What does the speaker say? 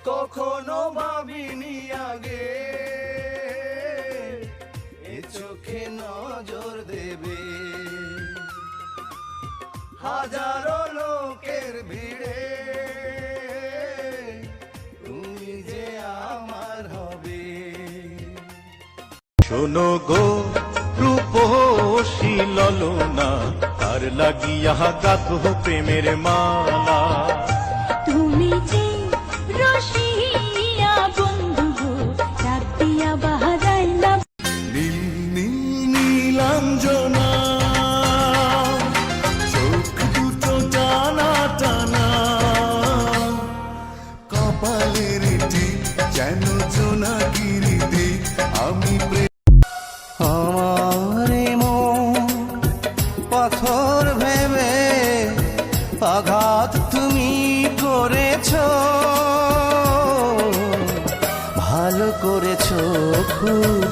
কখনো ভাবিনি আগে এ চোখে নজর দেবে হাজারো লোকের ভিড়ে তুমি যে আমার হবে। শোনো গো রূপসী ললনা তার লাগিয়া গাথো প্রেমের মালা। তুমি যে রসিয়া বন্ধু গো ডাক দিয়া বাহারাইলা নীল নীল নীলাঞ্জনা চোখ দুটো টানা টানা কপালের টিপ যেন জোনাকিরিতে আমি আমার মন পাথর ভেবে আঘাত তুমি করেছো ভালো করেছো খুব